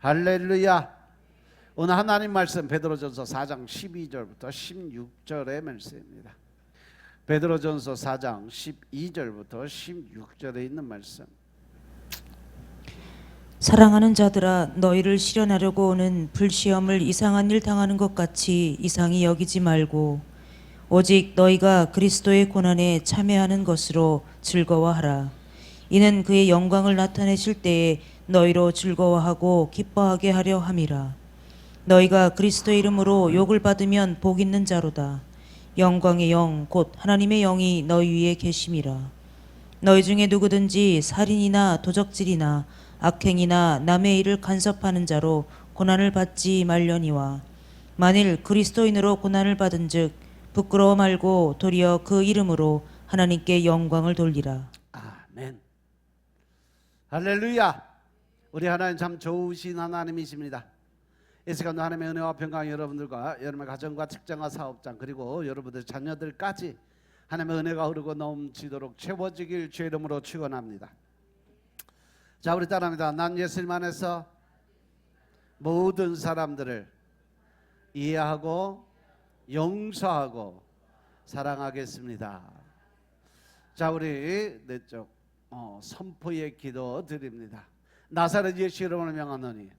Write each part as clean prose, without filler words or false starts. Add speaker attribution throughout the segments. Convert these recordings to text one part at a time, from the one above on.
Speaker 1: 할렐루야. 오늘 하나님 말씀 베드로전서 4장 12절부터 16절의 말씀입니다. 베드로전서 4장 12절부터 16절에 있는 말씀.
Speaker 2: 사랑하는 자들아, 너희를 시련하려고 오는 불시험을 이상한 일 당하는 것 같이 이상히 여기지 말고 오직 너희가 그리스도의 고난에 참여하는 것으로 즐거워하라. 이는 그의 영광을 나타내실 때에 너희로 즐거워하고 기뻐하게 하려 함이라. 너희가 그리스도의 이름으로 욕을 받으면 복 있는 자로다. 영광의 영 곧 하나님의 영이 너희 위에 계심이라. 너희 중에 누구든지 살인이나 도적질이나 악행이나 남의 일을 간섭하는 자로 고난을 받지 말려니와 만일 그리스도인으로 고난을 받은즉 부끄러워 말고 도리어 그 이름으로 하나님께 영광을 돌리라.
Speaker 1: 아멘. 할렐루야. 우리 하나님 참 좋으신 하나님이십니다. 이 시간도 하나님의 은혜와 평강 여러분들과 여러분의 가정과 직장과 사업장 그리고 여러분들 자녀들까지 하나님의 은혜가 흐르고 넘치도록 채워지길 주의 이름으로 축원합니다. 자, 우리 따라합니다. 난 예수님 안에서 모든 사람들을 이해하고 용서하고 사랑하겠습니다. 자, 우리 내적 선포의 기도 드립니다. 나사렛 예수 이름으로 명하노니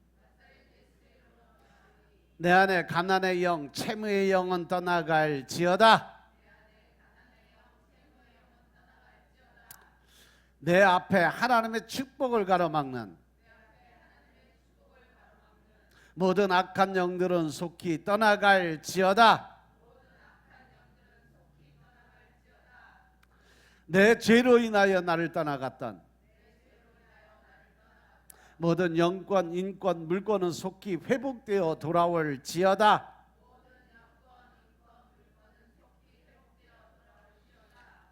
Speaker 1: 내 안에 가난의 영, 채무의 영은 떠나갈지어다. 내 앞에 하나님의 축복을 가로막는 모든 악한 영들은 속히 떠나갈지어다. 내 죄로 인하여 나를 떠나갔던 모든 영권, 인권, 물권은 속히 회복되어 돌아올지어다.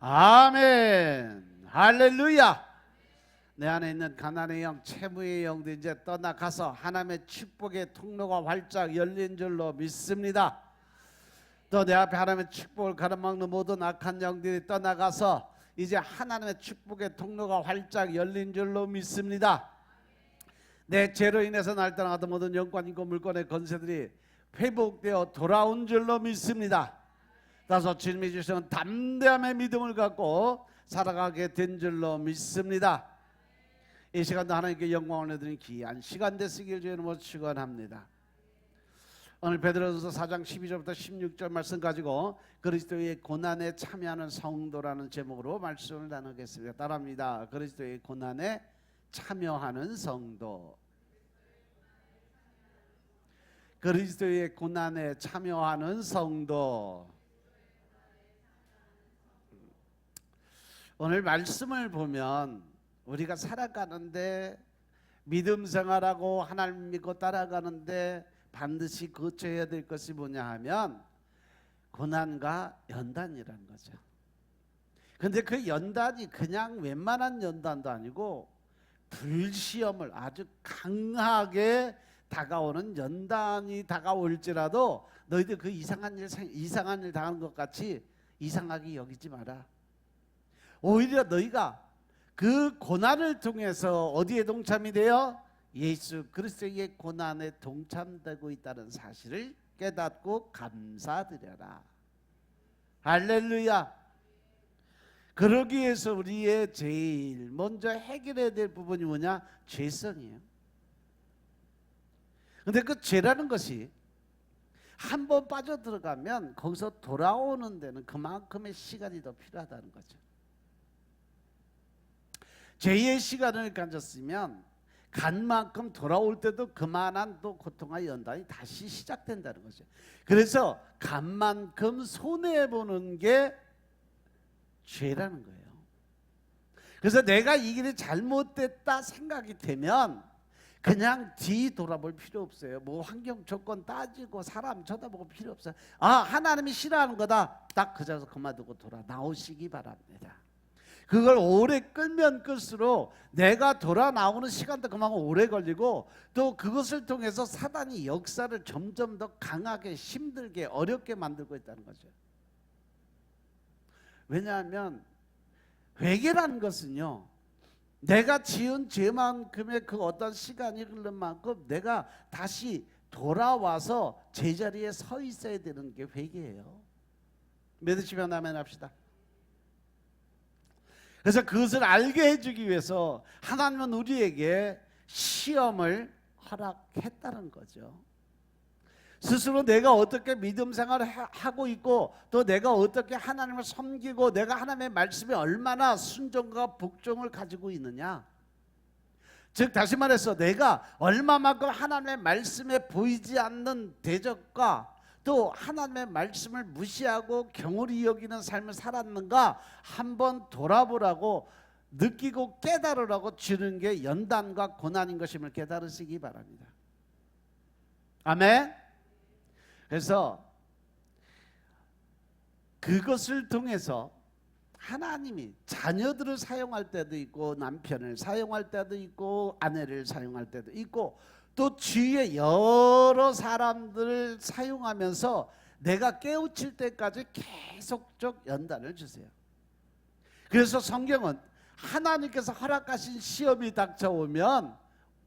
Speaker 1: 아멘. 할렐루야. 내 안에 있는 가난의 영, 채무의 영도 이제 떠나가서 하나님의 축복의 통로가 활짝 열린 줄로 믿습니다. 또 내 앞에 하나님의 축복을 가로막는 모든 악한 영들이 떠나가서 이제 하나님의 축복의 통로가 활짝 열린 줄로 믿습니다. 내 죄로 인해서 날 떠나가던 모든 영권, 인권, 물권의 권세들이 회복되어 돌아온 줄로 믿습니다. 따라서 주님이 주시는 담대함의 믿음을 갖고 살아가게 된 줄로 믿습니다. 이 시간도 하나님께 영광을 내드리는 귀한 시간 되시길 주의 이름으로 축원합니다. 오늘 베드로전서 4장 12절부터 16절 말씀 가지고 그리스도의 고난에 참여하는 성도라는 제목으로 말씀을 나누겠습니다. 따라합니다. 그리스도의 고난에 참여하는 성도. 그리스도의 고난에 참여하는 성도. 오늘 말씀을 보면 우리가 살아가는데 믿음 생활하고 하나님 믿고 따라가는데 반드시 거쳐야 될 것이 뭐냐 하면 고난과 연단이라는 거죠. 근데 그 연단이 그냥 웬만한 연단도 아니고 불시험을 아주 강하게 다가오는 연단이 다가올지라도 너희들 그 이상한 일 당하는 것 같이 이상하게 여기지 마라. 오히려 너희가 그 고난을 통해서 어디에 동참이 되어 예수 그리스도의 고난에 동참되고 있다는 사실을 깨닫고 감사드려라. 할렐루야. 그러기 위해서 우리의 제일 먼저 해결해야 될 부분이 뭐냐? 죄성이에요. 근데 그 죄라는 것이 한번 빠져들어가면 거기서 돌아오는 데는 그만큼의 시간이 더 필요하다는 거죠. 죄의 시간을 가졌으면 간 만큼 돌아올 때도 그만한 또 고통과 연단이 다시 시작된다는 거죠. 그래서 간 만큼 손해보는 게 죄라는 거예요. 그래서 내가 이 길이 잘못됐다 생각이 되면 그냥 뒤돌아볼 필요 없어요. 뭐 환경 조건 따지고 사람 쳐다보고 필요 없어요. 아, 하나님이 싫어하는 거다. 딱 그 자리에서 그만두고 돌아 나오시기 바랍니다. 그걸 오래 끌면 끌수록 내가 돌아 나오는 시간도 그만큼 오래 걸리고 또 그것을 통해서 사단이 역사를 점점 더 강하게 힘들게 어렵게 만들고 있다는 거죠. 왜냐하면 회개라는 것은요 내가 지은 죄만큼의 그 어떤 시간이 흐른 만큼 내가 다시 돌아와서 제자리에 서 있어야 되는 게 회개예요. 믿으시면 아멘 합시다. 그래서 그것을 알게 해주기 위해서 하나님은 우리에게 시험을 허락했다는 거죠. 스스로 내가 어떻게 믿음 생활을 하고 있고 또 내가 어떻게 하나님을 섬기고 내가 하나님의 말씀에 얼마나 순종과 복종을 가지고 있느냐, 즉 다시 말해서 내가 얼마만큼 하나님의 말씀에 보이지 않는 대적과 또 하나님의 말씀을 무시하고 경홀히 여기는 삶을 살았는가 한번 돌아보라고, 느끼고 깨달으라고 주는 게 연단과 고난인 것임을 깨달으시기 바랍니다. 아멘. 그래서 그것을 통해서 하나님이 자녀들을 사용할 때도 있고 남편을 사용할 때도 있고 아내를 사용할 때도 있고 또 주위의 여러 사람들을 사용하면서 내가 깨우칠 때까지 계속적 연단을 주세요. 그래서 성경은 하나님께서 허락하신 시험이 닥쳐오면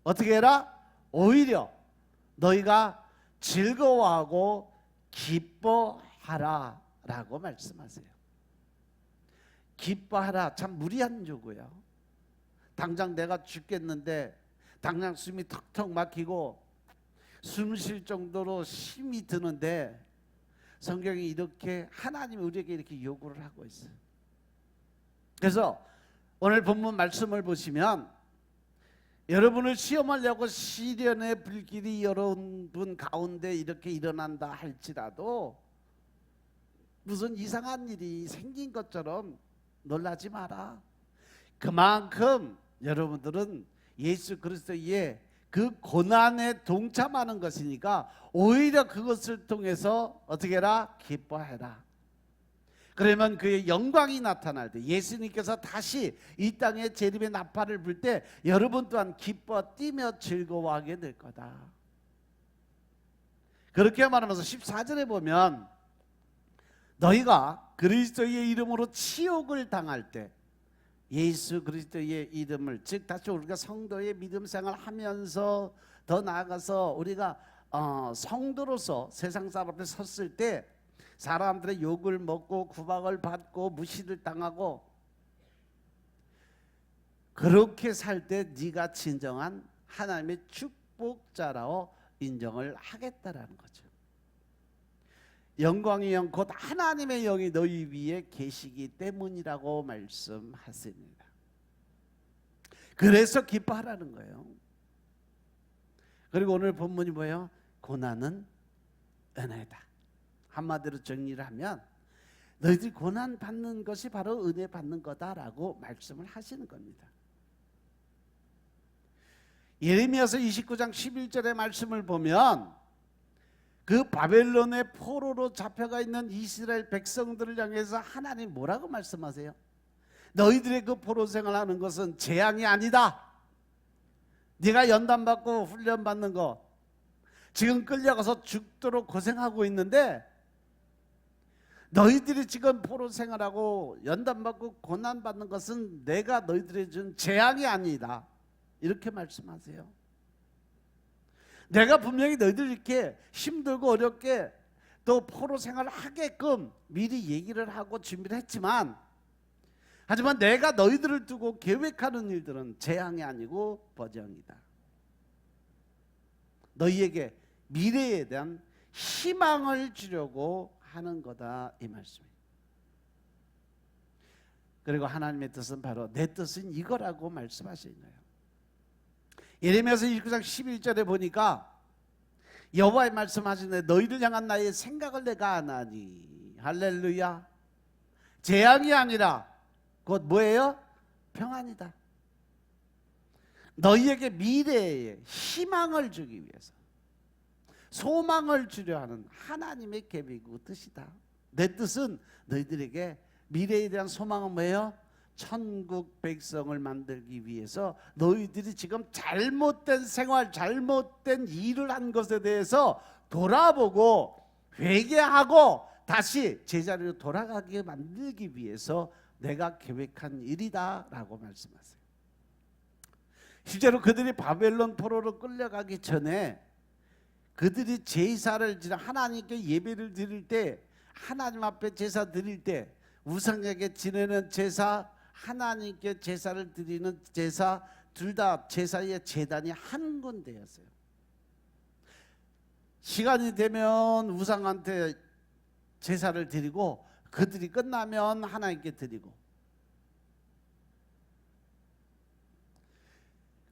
Speaker 1: 어떻게 해라? 오히려 너희가 즐거워하고 기뻐하라 라고 말씀하세요. 기뻐하라 참 무리한 요구예요. 당장 내가 죽겠는데 당장 숨이 턱턱 막히고 숨 쉴 정도로 힘이 드는데 성경이 이렇게 하나님이 우리에게 이렇게 요구를 하고 있어요. 그래서 오늘 본문 말씀을 보시면 여러분을 시험하려고 시련의 불길이 여러분 가운데 이렇게 일어난다 할지라도 무슨 이상한 일이 생긴 것처럼 놀라지 마라. 그만큼 여러분들은 예수 그리스도의 그 고난에 동참하는 것이니까 오히려 그것을 통해서 어떻게 해라? 기뻐해라. 그러면 그의 영광이 나타날 때 예수님께서 다시 이 땅에 재림의 나팔을 불 때 여러분 또한 기뻐 뛰며 즐거워하게 될 거다. 그렇게 말하면서 14절에 보면 너희가 그리스도의 이름으로 치욕을 당할 때 예수 그리스도의 이름을, 즉 다시 우리가 성도의 믿음 생활하면서 더 나아가서 우리가 성도로서 세상 사람 앞에 섰을 때 사람들의 욕을 먹고 구박을 받고 무시를 당하고 그렇게 살 때 네가 진정한 하나님의 축복자라고 인정을 하겠다라는 거죠. 영광의 영 곧 하나님의 영이 너희 위에 계시기 때문이라고 말씀하십니다. 그래서 기뻐하라는 거예요. 그리고 오늘 본문이 뭐예요? 고난은 은혜다. 한마디로 정리를 하면 너희들이 고난 받는 것이 바로 은혜 받는 거다라고 말씀을 하시는 겁니다. 예레미야서 29장 11절의 말씀을 보면 그 바벨론의 포로로 잡혀가 있는 이스라엘 백성들을 향해서 하나님 뭐라고 말씀하세요? 너희들의 그 포로 생활하는 것은 재앙이 아니다. 네가 연단받고 훈련받는 거 지금 끌려가서 죽도록 고생하고 있는데 너희들이 지금 포로 생활하고 연단받고 고난받는 것은 내가 너희들에게 준 재앙이 아니다. 이렇게 말씀하세요. 내가 분명히 너희들 이렇게 힘들고 어렵게 또 포로 생활을 하게끔 미리 얘기를 하고 준비를 했지만 하지만 내가 너희들을 두고 계획하는 일들은 재앙이 아니고 보정이다. 너희에게 미래에 대한 희망을 주려고 하는 거다 이 말씀이에요. 그리고 하나님의 뜻은 바로 내 뜻은 이거라고 말씀하시는 거예요. 예레미야서 29장 11절에 보니까 여호와의 말씀하시는데 너희를 향한 나의 생각을 내가 아나니 할렐루야. 재앙이 아니라 곧 뭐예요? 평안이다. 너희에게 미래에 희망을 주기 위해서 소망을 주려 하는 하나님의 계획이고 뜻이다. 내 뜻은 너희들에게 미래에 대한 소망은 뭐예요? 천국 백성을 만들기 위해서 너희들이 지금 잘못된 생활, 잘못된 일을 한 것에 대해서 돌아보고 회개하고 다시 제자리로 돌아가게 만들기 위해서 내가 계획한 일이다 라고 말씀하세요. 실제로 그들이 바벨론 포로로 끌려가기 전에 그들이 제사를 하나님께 예배를 드릴 때, 하나님 앞에 제사 드릴 때, 우상에게 지내는 제사, 하나님께 제사를 드리는 제사, 둘 다 제사의 제단이 한 군데였어요. 시간이 되면 우상한테 제사를 드리고, 그들이 끝나면 하나님께 드리고.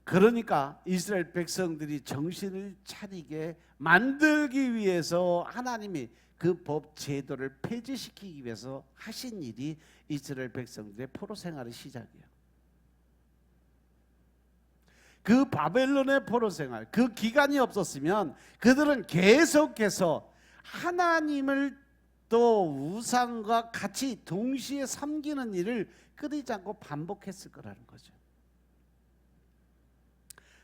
Speaker 1: 그러니까 이스라엘 백성들이 정신을 차리게 만들기 위해서 하나님이 그 법 제도를 폐지시키기 위해서 하신 일이 이스라엘 백성들의 포로 생활의 시작이에요. 그 바벨론의 포로 생활, 그 기간이 없었으면 그들은 계속해서 하나님을 또 우상과 같이 동시에 섬기는 일을 끊이지 않고 반복했을 거라는 거죠.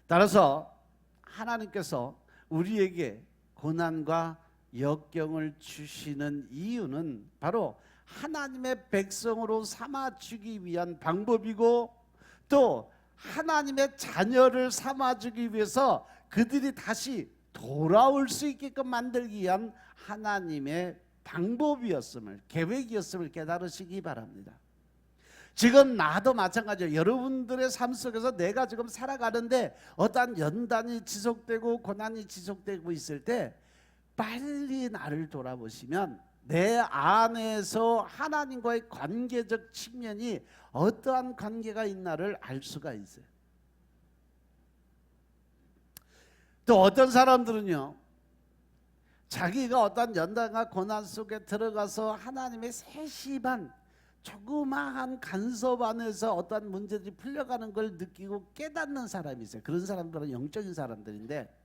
Speaker 1: 따라서 하나님께서 우리에게 고난과 역경을 주시는 이유는 바로 하나님의 백성으로 삼아주기 위한 방법이고, 또 하나님의 자녀를 삼아주기 위해서 그들이 다시 돌아올 수 있게끔 만들기 위한 하나님의 방법이었음을, 계획이었음을 깨달으시기 바랍니다. 지금 나도 마찬가지예요. 여러분들의 삶 속에서 내가 지금 살아가는데 어떠한 연단이 지속되고 고난이 지속되고 있을 때 빨리 나를 돌아보시면 내 안에서 하나님과의 관계적 측면이 어떠한 관계가 있나를 알 수가 있어요. 또 어떤 사람들은요, 자기가 어떤 연단과 고난 속에 들어가서 하나님의 세심한 조그마한 간섭 안에서 어떤 문제들이 풀려가는 걸 느끼고 깨닫는 사람이 있어요. 그런 사람들은 영적인 사람들인데,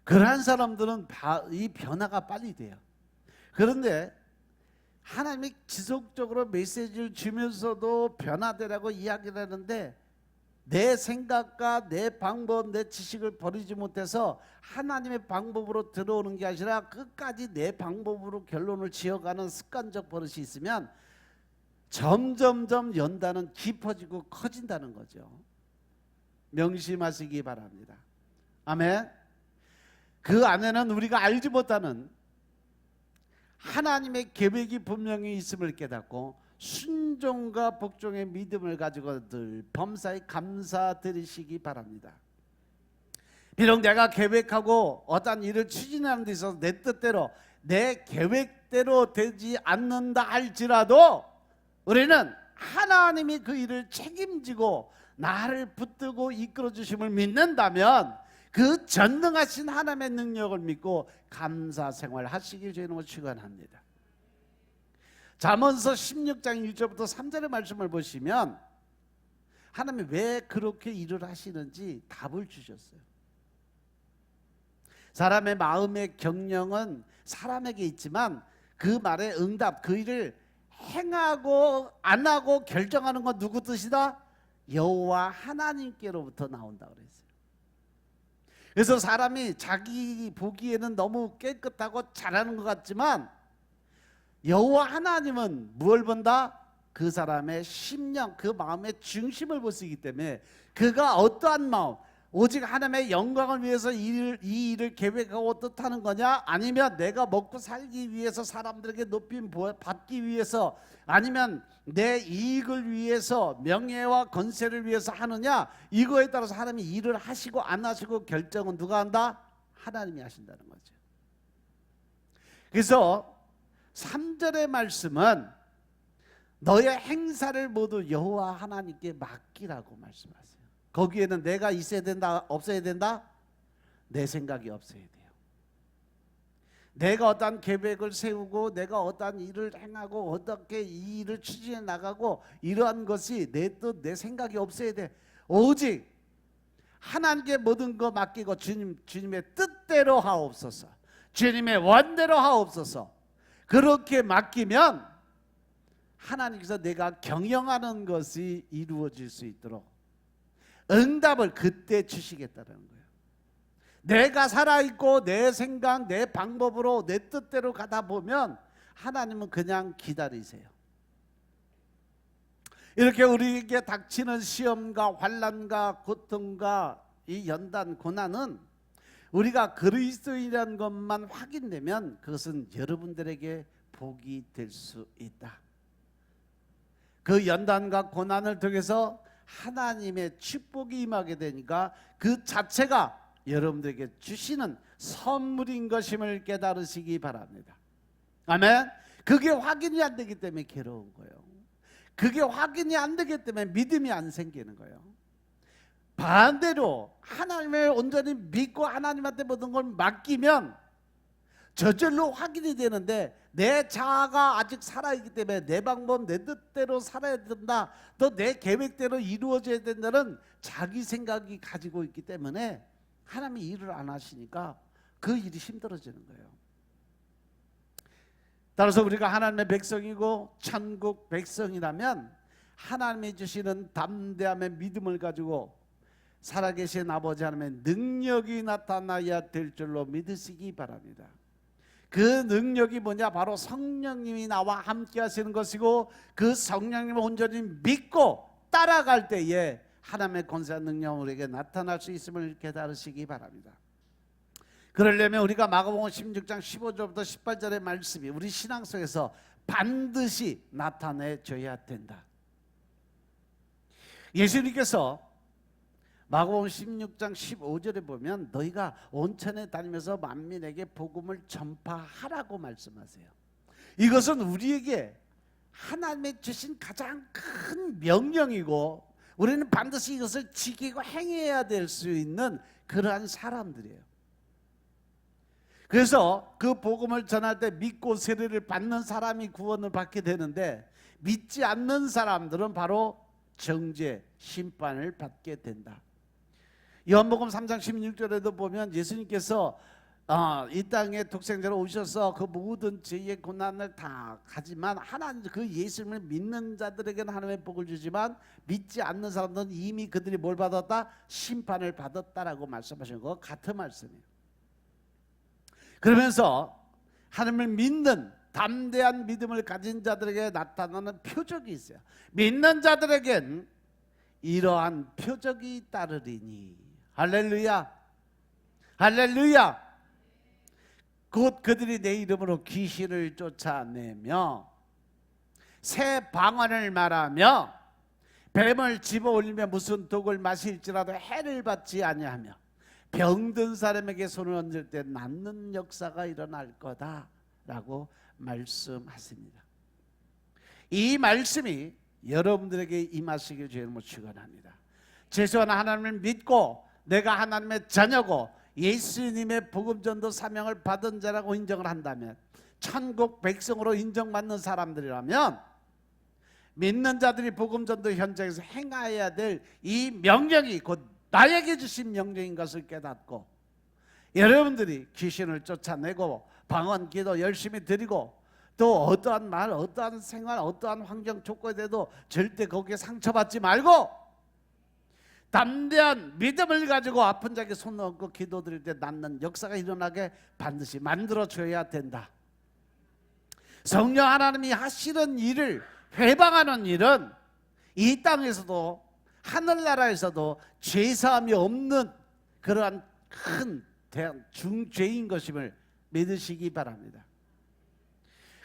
Speaker 1: 그러한 사람들은 이 변화가 빨리 돼요. 그런데 하나님이 지속적으로 메시지를 주면서도 변화되라고 이야기를 하는데, 내 생각과 내 방법, 내 지식을 버리지 못해서 하나님의 방법으로 들어오는 게 아니라 끝까지 내 방법으로 결론을 지어가는 습관적 버릇이 있으면 점점점 연단은 깊어지고 커진다는 거죠. 명심하시기 바랍니다. 아멘. 그 안에는 우리가 알지 못하는 하나님의 계획이 분명히 있음을 깨닫고 순종과 복종의 믿음을 가지고 늘 범사에 감사드리시기 바랍니다. 비록 내가 계획하고 어떤 일을 추진하는 데 있어서 내 뜻대로, 내 계획대로 되지 않는다 할지라도 우리는 하나님이 그 일을 책임지고 나를 붙들고 이끌어 주심을 믿는다면 그 전능하신 하나님의 능력을 믿고 감사 생활 하시길 주님으로 축원합니다. 잠언서 16장 1절부터 3절의 말씀을 보시면 하나님이 왜 그렇게 일을 하시는지 답을 주셨어요. 사람의 마음의 경영은 사람에게 있지만 그 말의 응답, 그 일을 행하고 안 하고 결정하는 건 누구 뜻이다? 여호와 하나님께로부터 나온다 그랬어요. 그래서 사람이 자기 보기에는 너무 깨끗하고 잘하는 것 같지만 여호와 하나님은 뭘 본다? 그 사람의 심령, 그 마음의 중심을 보시기 때문에 그가 어떠한 마음, 오직 하나님의 영광을 위해서 이 일을 계획하고 뜻하는 거냐, 아니면 내가 먹고 살기 위해서 사람들에게 높임 받기 위해서, 아니면 내 이익을 위해서 명예와 권세를 위해서 하느냐, 이거에 따라서 하나님이 일을 하시고 안 하시고 결정은 누가 한다? 하나님이 하신다는 거죠. 그래서 3절의 말씀은 너의 행사를 모두 여호와 하나님께 맡기라고 말씀하세요. 거기에는 내가 있어야 된다, 없어야 된다? 내 생각이 없어야 돼요. 내가 어떠한 계획을 세우고 내가 어떠한 일을 행하고 어떻게 이 일을 추진해 나가고 이러한 것이 내 뜻, 내 생각이 없어야 돼. 오직 하나님께 모든 거 맡기고 주님의 뜻대로 하옵소서, 주님의 원대로 하옵소서. 그렇게 맡기면 하나님께서 내가 경영하는 것이 이루어질 수 있도록 응답을 그때 주시겠다는 거예요. 내가 살아있고 내 생각, 내 방법으로 내 뜻대로 가다 보면 하나님은 그냥 기다리세요. 이렇게 우리에게 닥치는 시험과 환난과 고통과 이 연단 고난은 우리가 그리스도인이라는 것만 확인되면 그것은 여러분들에게 복이 될 수 있다. 그 연단과 고난을 통해서 하나님의 축복이 임하게 되니까 그 자체가 여러분들에게 주시는 선물인 것임을 깨달으시기 바랍니다. 아멘. 그게 확인이 안 되기 때문에 괴로운 거예요. 그게 확인이 안 되기 때문에 믿음이 안 생기는 거예요. 반대로 하나님을 온전히 믿고 하나님한테 모든 걸 맡기면 저절로 확인이 되는데, 내 자아가 아직 살아있기 때문에 내 방법 내 뜻대로 살아야 된다, 또 내 계획대로 이루어져야 된다는 자기 생각이 가지고 있기 때문에 하나님이 일을 안 하시니까 그 일이 힘들어지는 거예요. 따라서 우리가 하나님의 백성이고 천국 백성이라면 하나님이 주시는 담대함의 믿음을 가지고 살아계신 아버지 하나님의 능력이 나타나야 될 줄로 믿으시기 바랍니다. 그 능력이 뭐냐? 바로 성령님이 나와 함께 하시는 것이고, 그 성령님을 온전히 믿고 따라갈 때에 하나님의 권세와 능력이 우리에게 나타날 수 있음을 깨달으시기 바랍니다. 그러려면 우리가 마가복음 16장 15절부터 18절의 말씀이 우리 신앙 속에서 반드시 나타내줘야 된다. 예수님께서 마가복음 16장 15절에 보면 너희가 온천에 다니면서 만민에게 복음을 전파하라고 말씀하세요. 이것은 우리에게 하나님의 주신 가장 큰 명령이고, 우리는 반드시 이것을 지키고 행해야 될 수 있는 그러한 사람들이에요. 그래서 그 복음을 전할 때 믿고 세례를 받는 사람이 구원을 받게 되는데, 믿지 않는 사람들은 바로 정죄, 심판을 받게 된다. 요한복음 3장 16절에도 보면 예수님께서 이 땅에 독생자로 오셔서 그 모든 죄의 고난을 다 가지만, 하나님 그 예수님을 믿는 자들에게는 하나님의 복을 주지만 믿지 않는 사람들은 이미 그들이 뭘 받았다? 심판을 받았다라고 말씀하시는 것 같은 말씀이에요. 그러면서 하나님을 믿는 담대한 믿음을 가진 자들에게 나타나는 표적이 있어요. 믿는 자들에겐 이러한 표적이 따르리니. 할렐루야, 할렐루야. 곧 그들이 내 이름으로 귀신을 쫓아내며 새 방언을 말하며 뱀을 집어올리며 무슨 독을 마실지라도 해를 받지 아니하며 병든 사람에게 손을 얹을 때 낫는 역사가 일어날 거다라고 말씀하십니다. 이 말씀이 여러분들에게 임하시길 주님으로 축원합니다. 최소한 하나님을 믿고 내가 하나님의 자녀고 예수님의 복음전도 사명을 받은 자라고 인정을 한다면, 천국 백성으로 인정받는 사람들이라면, 믿는 자들이 복음전도 현장에서 행해야 될 이 명령이 곧 나에게 주신 명령인 것을 깨닫고, 여러분들이 귀신을 쫓아내고 방언 기도 열심히 드리고, 또 어떠한 말, 어떠한 생활, 어떠한 환경 조건에 대해도 절대 거기에 상처받지 말고 담대한 믿음을 가지고 아픈 자에게 손 얹고 기도드릴 때 낫는 역사가 일어나게 반드시 만들어줘야 된다. 성령 하나님이 하시는 일을 회방하는 일은 이 땅에서도 하늘나라에서도 죄사함이 없는 그러한 큰 중죄인 것임을 믿으시기 바랍니다.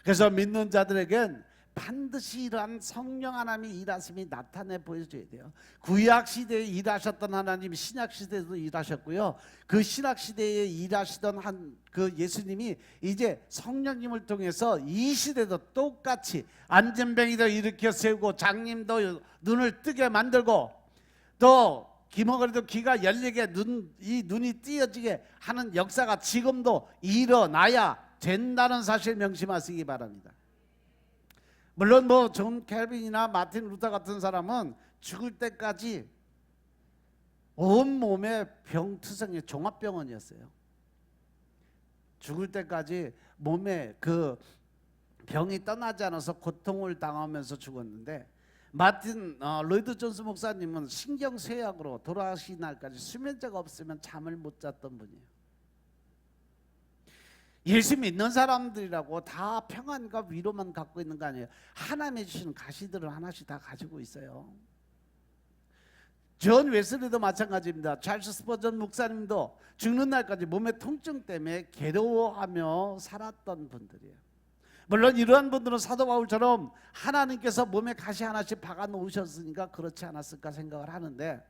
Speaker 1: 그래서 믿는 자들에겐 반드시 이러한 성령 하나님이 일하심이 나타내 보여줘야 돼요. 구약 시대에 일하셨던 하나님이 신약 시대에도 일하셨고요. 그 신약 시대에 일하시던 그 예수님이 이제 성령님을 통해서 이 시대도 똑같이 안전병이도 일으켜 세우고, 장님도 눈을 뜨게 만들고, 또 기머거리도 귀가 열리게 이 눈이 띄어지게 하는 역사가 지금도 일어나야 된다는 사실 명심하시기 바랍니다. 물론 존 캘빈이나 마틴 루터 같은 사람은 죽을 때까지 온몸에 병투성이 종합병원이었어요. 죽을 때까지 몸에 그 병이 떠나지 않아서 고통을 당하면서 죽었는데, 마틴 로이드 존스 목사님은 신경쇠약으로 돌아가신 날까지 수면제가 없으면 잠을 못 잤던 분이에요. 예수 믿는 사람들이라고 다 평안과 위로만 갖고 있는 거 아니에요. 하나님이 주시는 가시들을 하나씩 다 가지고 있어요. 존 웨슬리도 마찬가지입니다. 찰스 스퍼전 목사님도 죽는 날까지 몸의 통증 때문에 괴로워하며 살았던 분들이에요. 물론 이러한 분들은 사도 바울처럼 하나님께서 몸에 가시 하나씩 박아 놓으셨으니까 그렇지 않았을까 생각을 하는데,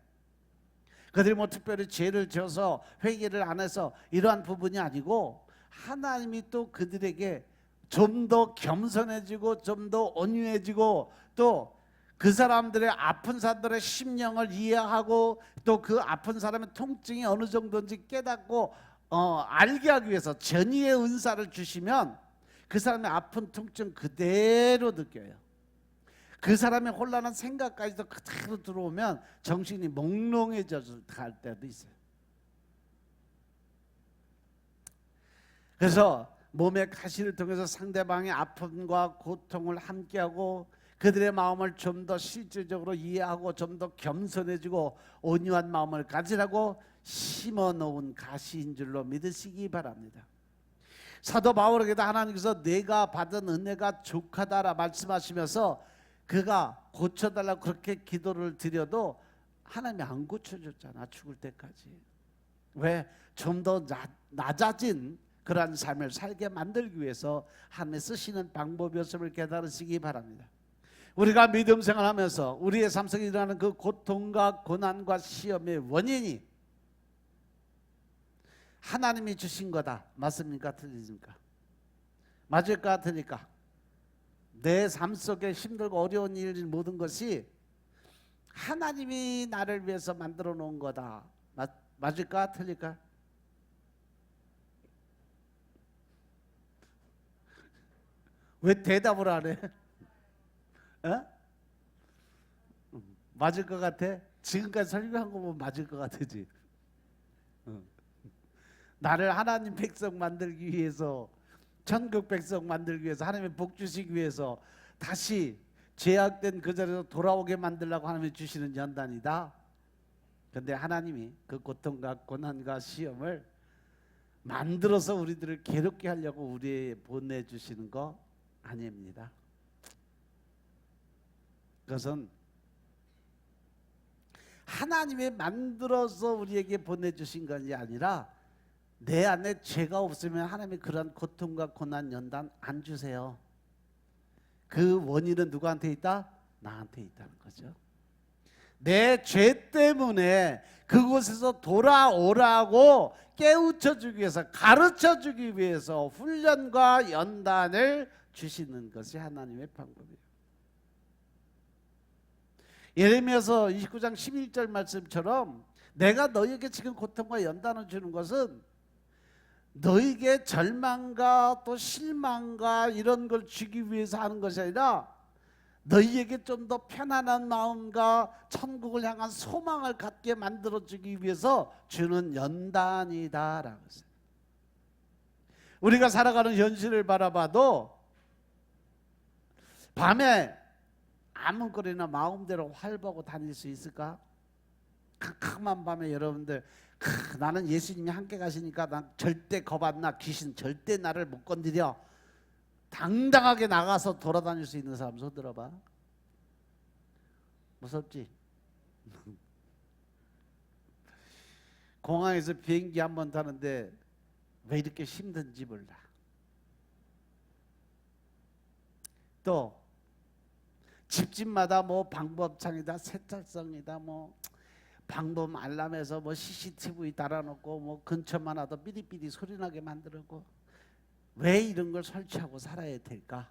Speaker 1: 그들이 뭐 특별히 죄를 지어서 회개를 안 해서 이러한 부분이 아니고, 하나님이 또 그들에게 좀 더 겸손해지고 좀 더 온유해지고 또 그 사람들의 아픈 사람들의 심령을 이해하고 또 그 아픈 사람의 통증이 어느 정도인지 깨닫고 알게 하기 위해서 전의의 은사를 주시면 그 사람의 아픈 통증 그대로 느껴요. 그 사람의 혼란한 생각까지도 그대로 들어오면 정신이 몽롱해져 갈 때도 있어요. 그래서 몸의 가시를 통해서 상대방의 아픔과 고통을 함께하고 그들의 마음을 좀 더 실질적으로 이해하고 좀 더 겸손해지고 온유한 마음을 가지라고 심어놓은 가시인 줄로 믿으시기 바랍니다. 사도 바울에게도 하나님께서 내가 받은 은혜가 족하다라 말씀하시면서 그가 고쳐달라고 그렇게 기도를 드려도 하나님이 안 고쳐줬잖아. 죽을 때까지. 왜? 좀 더 낮아진 그러한 삶을 살게 만들기 위해서 하나님이 쓰시는 방법이었음을 깨달으시기 바랍니다. 우리가 믿음 생활하면서 우리의 삶 속에 일어나는 그 고통과 고난과 시험의 원인이 하나님이 주신 거다. 맞습니까? 틀리십니까? 맞을까? 틀릴까? 내 삶 속에 힘들고 어려운 일 모든 것이 하나님이 나를 위해서 만들어 놓은 거다. 맞을까? 틀릴까? 왜 대답을 안 해? 맞을 것 같아? 지금까지 설교한 거 보면 맞을 것 같지? 나를 하나님 백성 만들기 위해서, 천국 백성 만들기 위해서, 하나님의 복 주시기 위해서 다시 죄악된 그 자리에서 돌아오게 만들려고 하나님이 주시는 연단이다. 그런데 하나님이 그 고통과 고난과 시험을 만들어서 우리들을 괴롭게 하려고 우리에 보내주시는 거 아닙니다. 그것은 하나님이 만들어서 우리에게 보내주신 것이 아니라 내 안에 죄가 없으면 하나님이 그런 고통과 고난 연단 안 주세요. 그 원인은 누구한테 있다? 나한테 있다는 거죠. 내 죄 때문에 그곳에서 돌아오라고 깨우쳐주기 위해서, 가르쳐주기 위해서 훈련과 연단을 주시는 것이 하나님의 방법이에요. 예레미야서 29장 11절 말씀처럼 내가 너희에게 지금 고통과 연단을 주는 것은 너희에게 절망과 또 실망과 이런 걸 주기 위해서 하는 것이 아니라 너희에게 좀 더 편안한 마음과 천국을 향한 소망을 갖게 만들어주기 위해서 주는 연단이다라고 했어요. 우리가 살아가는 현실을 바라봐도 밤에 아무거리나 마음대로 활보고 다닐 수 있을까? 캄캄한 밤에 여러분들 나는 예수님이 함께 가시니까 난 절대 겁 안 나. 귀신 절대 나를 못 건드려. 당당하게 나가서 돌아다닐 수 있는 사람 손 들어봐. 무섭지? 공항에서 비행기 한 번 타는데 왜 이렇게 힘든지 몰라. 또 집집마다 뭐 방법창이다, 세탁성이다, 뭐 방법 알람해서 뭐 CCTV 달아놓고 뭐 근처만 와도 삐리삐리 소리나게 만들고, 왜 이런 걸 설치하고 살아야 될까?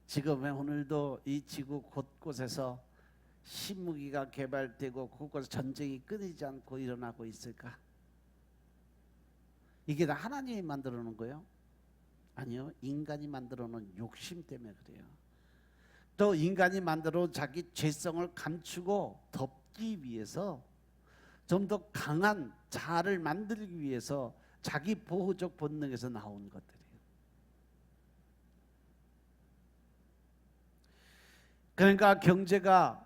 Speaker 1: 지금 왜 오늘도 이 지구 곳곳에서 신무기가 개발되고 곳곳에 전쟁이 끊이지 않고 일어나고 있을까? 이게 다 하나님이 만들어 놓은 거예요? 아니요, 인간이 만들어 놓은 욕심 때문에 그래요. 또 인간이 만들어 자기 죄성을 감추고 덮기 위해서 좀 더 강한 자아를 만들기 위해서 자기 보호적 본능에서 나온 것들이에요. 그러니까 경제가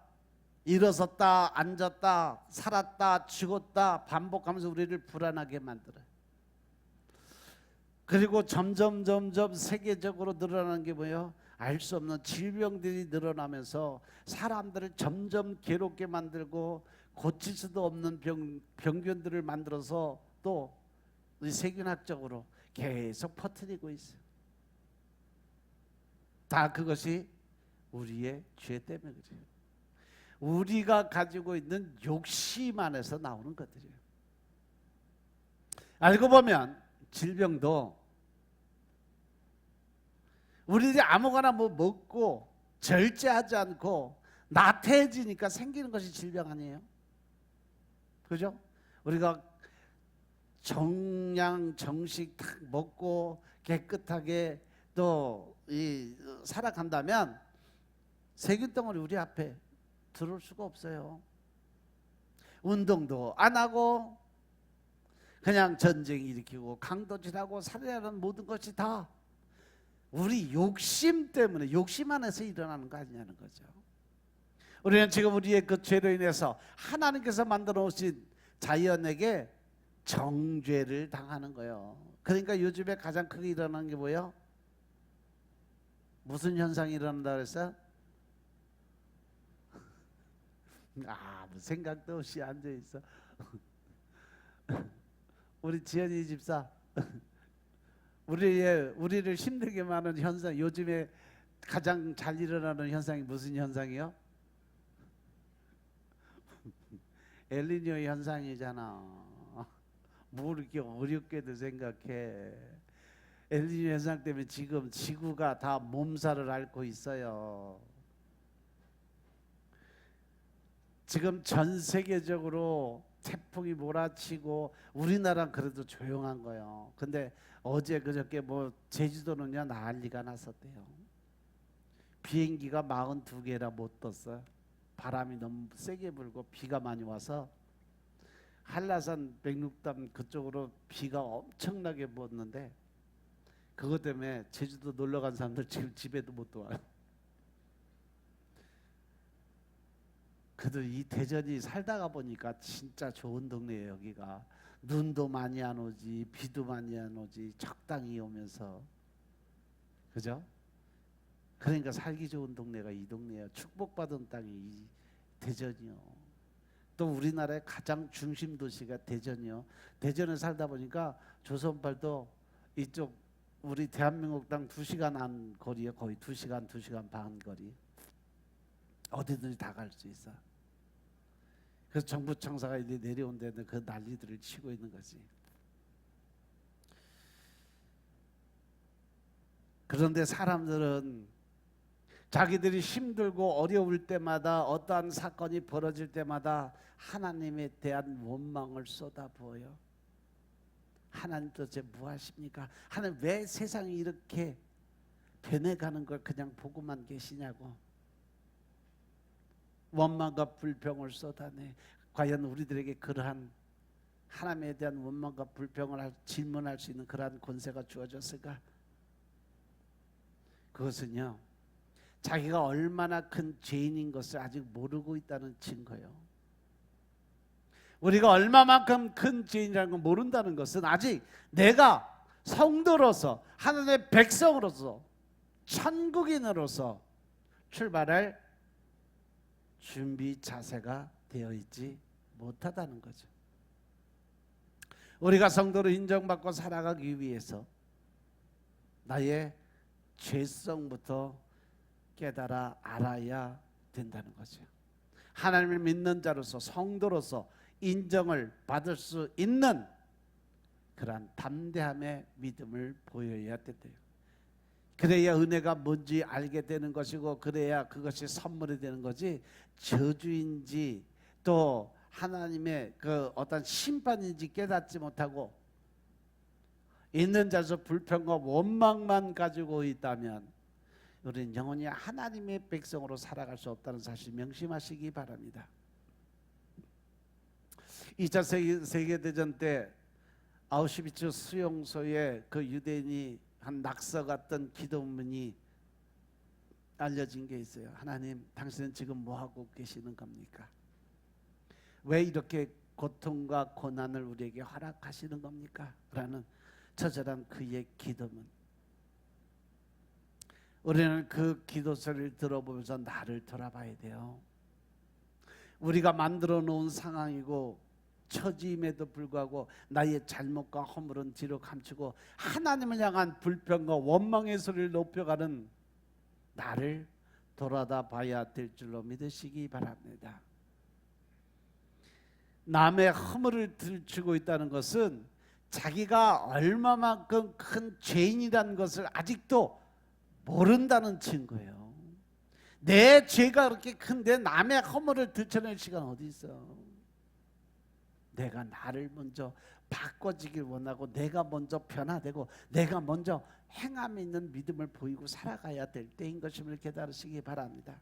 Speaker 1: 일어섰다 앉았다 살았다 죽었다 반복하면서 우리를 불안하게 만들어요. 그리고 점점 세계적으로 늘어나는 게 뭐예요? 알 수 없는 질병들이 늘어나면서 사람들을 점점 괴롭게 만들고 고칠 수도 없는 병균들을 만들어서 또 세균학적으로 계속 퍼뜨리고 있어요. 다 그것이 우리의 죄 때문에 그래요. 우리가 가지고 있는 욕심 안에서 나오는 것들이에요. 알고 보면 질병도 우리들이 아무거나 뭐 먹고 절제하지 않고 나태해지니까 생기는 것이 질병 아니에요? 그죠? 우리가 정량 정식 딱 먹고 깨끗하게 또 살아간다면 세균 덩어리 우리 앞에 들어올 수가 없어요. 운동도 안 하고 그냥 전쟁 일으키고 강도질하고 살해하는 모든 것이 다 우리 욕심 때문에, 욕심 안에서 일어나는 거 아니냐는 거죠. 우리는 지금 우리의 그 죄로 인해서 하나님께서 만들어 놓으신 자연에게 정죄를 당하는 거예요. 그러니까 요즘에 가장 크게 일어나는 게 뭐예요? 무슨 현상이 일어난다 그랬어요? 아무 생각도 없이 앉아 있어. 우리 지연이 집사, 우리를 힘들게 하는 현상, 요즘에 가장 잘 일어나는 현상이 무슨 현상이요? 엘니뇨 현상이잖아. 뭘 이렇게 어렵게도 생각해. 엘니뇨 현상 때문에 지금 지구가 다 몸살을 앓고 있어요. 지금 전 세계적으로 태풍이 몰아치고 우리나라는 그래도 조용한 거예요. 근데 어제 그저께 뭐 제주도는요 난리가 났었대요. 비행기가 42개나 못 떴어요. 바람이 너무 세게 불고 비가 많이 와서 한라산 백록담 그쪽으로 비가 엄청나게 부었는데 그것 때문에 제주도 놀러 간 사람들 지금 집에도 못 들어와요. 그래도 이 대전이 살다가 보니까 진짜 좋은 동네예요. 여기가 눈도 많이 안 오지, 비도 많이 안 오지, 적당히 오면서, 그죠? 그러니까 살기 좋은 동네가 이 동네예요. 축복받은 땅이 이 대전이요. 또 우리나라의 가장 중심 도시가 대전이요. 대전에 살다 보니까 조선팔도 이쪽 우리 대한민국 땅 2시간 안 거리에 거의 2시간, 2시간 반 거리. 어디든지 다 갈 수 있어. 그래서 정부 청사가 이제 내려온 데는 그 난리들을 치고 있는 거지. 그런데 사람들은 자기들이 힘들고 어려울 때마다 어떠한 사건이 벌어질 때마다 하나님에 대한 원망을 쏟아부어요. 하나님 도대체 뭐 하십니까? 하나님 왜 세상이 이렇게 변해가는 걸 그냥 보고만 계시냐고. 원망과 불평을 쏟아내. 과연 우리들에게 그러한 하나님에 대한 원망과 불평을 질문할 수 있는 그러한 권세가 주어졌을까? 그것은요 자기가 얼마나 큰 죄인인 것을 아직 모르고 있다는 증거예요. 우리가 얼마만큼 큰 죄인이라는 걸 모른다는 것은 아직 내가 성도로서 하나님의 백성으로서 천국인으로서 출발할 준비 자세가 되어 있지 못하다는 거죠. 우리가 성도로 인정받고 살아가기 위해서 나의 죄성부터 깨달아 알아야 된다는 거죠. 하나님을 믿는 자로서 성도로서 인정을 받을 수 있는 그러한 담대함의 믿음을 보여야 된대요. 그래야 은혜가 뭔지 알게 되는 것이고 그래야 그것이 선물이 되는 거지 저주인지 또 하나님의 그 어떤 심판인지 깨닫지 못하고 있는 자에서 불평과 원망만 가지고 있다면 우리는 영원히 하나님의 백성으로 살아갈 수 없다는 사실 명심하시기 바랍니다. 2차 세계대전 때 아우슈비츠 수용소에 그 유대인이 한 낙서 같던 기도문이 알려진 게 있어요. 하나님, 당신은 지금 뭐 하고 계시는 겁니까? 왜 이렇게 고통과 고난을 우리에게 허락하시는 겁니까? 라는 처절한 그의 기도문. 우리는 그 기도 소리를 들어보면서 나를 돌아봐야 돼요. 우리가 만들어 놓은 상황이고 처지임에도 불구하고 나의 잘못과 허물은 뒤로 감추고 하나님을 향한 불평과 원망의 소리를 높여가는 나를 돌아다 봐야 될 줄로 믿으시기 바랍니다. 남의 허물을 들추고 있다는 것은 자기가 얼마만큼 큰 죄인이라는 것을 아직도 모른다는 증거예요. 내 죄가 그렇게 큰데 남의 허물을 들춰낼 시간 어디 있어? 내가 나를 먼저 바꿔지길 원하고 내가 먼저 변화되고 내가 먼저 행함 있는 믿음을 보이고 살아가야 될 때인 것임을 깨달으시기 바랍니다.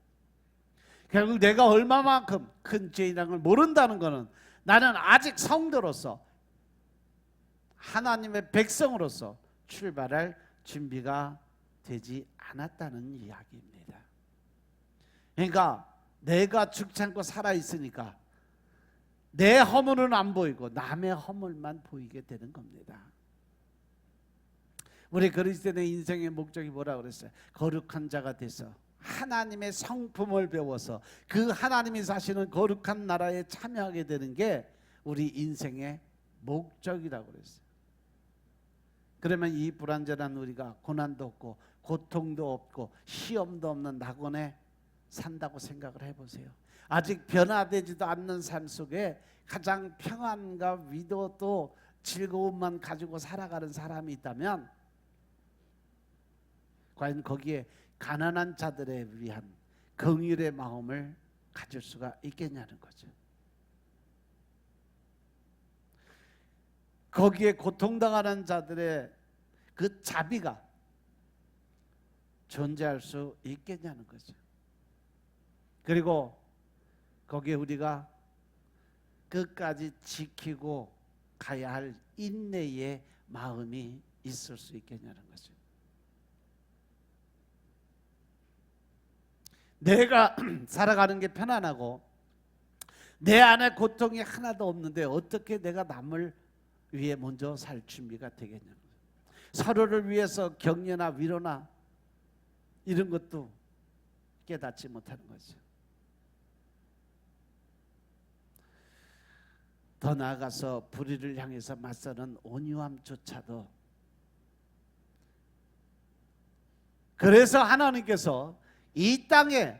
Speaker 1: 결국 내가 얼마만큼 큰 죄인이라는 걸 모른다는 것은 나는 아직 성도로서 하나님의 백성으로서 출발할 준비가 되지 않았다는 이야기입니다. 그러니까 내가 죽지 않고 살아있으니까 내 허물은 안 보이고 남의 허물만 보이게 되는 겁니다. 우리 그리스도인의 인생의 목적이 뭐라고 그랬어요? 거룩한 자가 돼서 하나님의 성품을 배워서 그 하나님이 사시는 거룩한 나라에 참여하게 되는 게 우리 인생의 목적이라고 그랬어요. 그러면 이 불완전한 우리가 고난도 없고 고통도 없고 시험도 없는 낙원에 산다고 생각을 해보세요. 아직 변화되지도 않는 삶 속에 가장 평안과 위로도 즐거움만 가지고 살아가는 사람이 있다면 과연 거기에 가난한 자들에 위한 긍휼의 마음을 가질 수가 있겠냐는 거죠. 거기에 고통당하는 자들의 그 자비가 존재할 수 있겠냐는 거죠. 그리고 거기에 우리가 끝까지 지키고 가야 할 인내의 마음이 있을 수 있겠냐는 거죠. 내가 살아가는 게 편안하고 내 안에 고통이 하나도 없는데 어떻게 내가 남을 위해 먼저 살 준비가 되겠냐는 거죠. 서로를 위해서 격려나 위로나 이런 것도 깨닫지 못하는 거죠. 더 나아가서 불의를 향해서 맞서는 온유함조차도, 그래서 하나님께서 이 땅에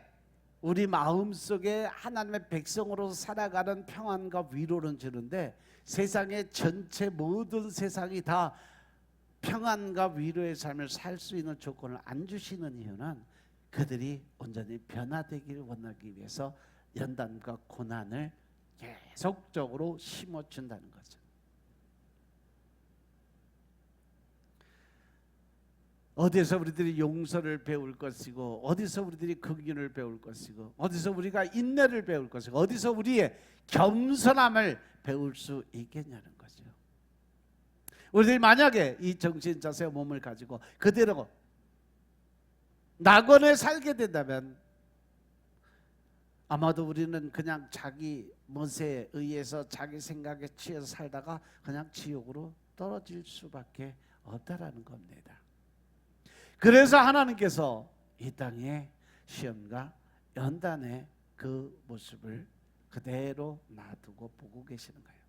Speaker 1: 우리 마음속에 하나님의 백성으로 살아가는 평안과 위로를 주는데 세상의 전체 모든 세상이 다 평안과 위로의 삶을 살 수 있는 조건을 안 주시는 이유는 그들이 온전히 변화되기를 원하기 위해서 연단과 고난을 계속적으로 심어준다는 거죠. 어디서 우리들이 용서를 배울 것이고 어디서 우리들이 긍휼을 배울 것이고 어디서 우리가 인내를 배울 것이고 어디서 우리의 겸손함을 배울 수 있겠냐는 거죠. 우리들이 만약에 이 정신자세와 몸을 가지고 그대로 낙원에 살게 된다면 아마도 우리는 그냥 자기 멋에 의해서 자기 생각에 취해서 살다가 그냥 지옥으로 떨어질 수밖에 없다라는 겁니다. 그래서 하나님께서 이 땅에 시험과 연단의 그 모습을 그대로 놔두고 보고 계시는 거예요.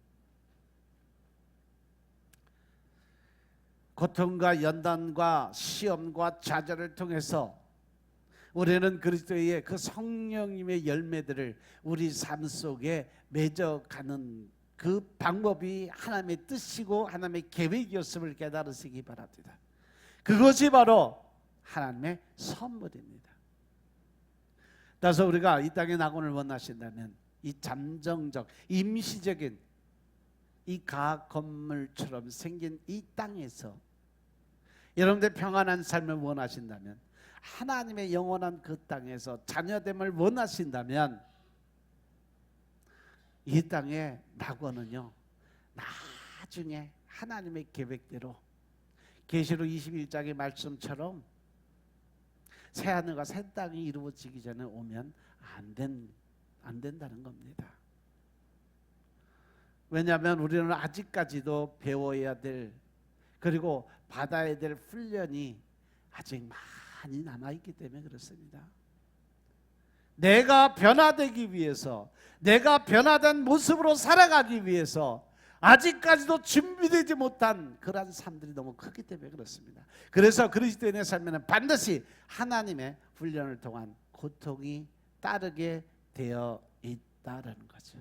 Speaker 1: 고통과 연단과 시험과 좌절을 통해서 우리는 그리스도의 그 성령님의 열매들을 우리 삶 속에 맺어가는 그 방법이 하나님의 뜻이고 하나님의 계획이었음을 깨달으시기 바랍니다. 그것이 바로 하나님의 선물입니다. 따라서 우리가 이 땅에 낙원을 원하신다면 이 잠정적 임시적인 이 가 건물처럼 생긴 이 땅에서 여러분들 평안한 삶을 원하신다면 하나님의 영원한 그 땅에서 자녀됨을 원하신다면 이 땅의 낙원은요 나중에 하나님의 계획대로 계시록 21장의 말씀처럼 새하늘과 새 땅이 이루어지기 전에 오면 안 된다는 겁니다. 왜냐하면 우리는 아직까지도 배워야 될 그리고 받아야 될 훈련이 아직 많이 남아있기 때문에 그렇습니다. 내가 변화되기 위해서, 내가 변화된 모습으로 살아가기 위해서 아직까지도 준비되지 못한 그러한 삶들이 너무 크기 때문에 그렇습니다. 그래서 그리스도인의 삶에는 반드시 하나님의 훈련을 통한 고통이 따르게 되어 있다라는 거죠.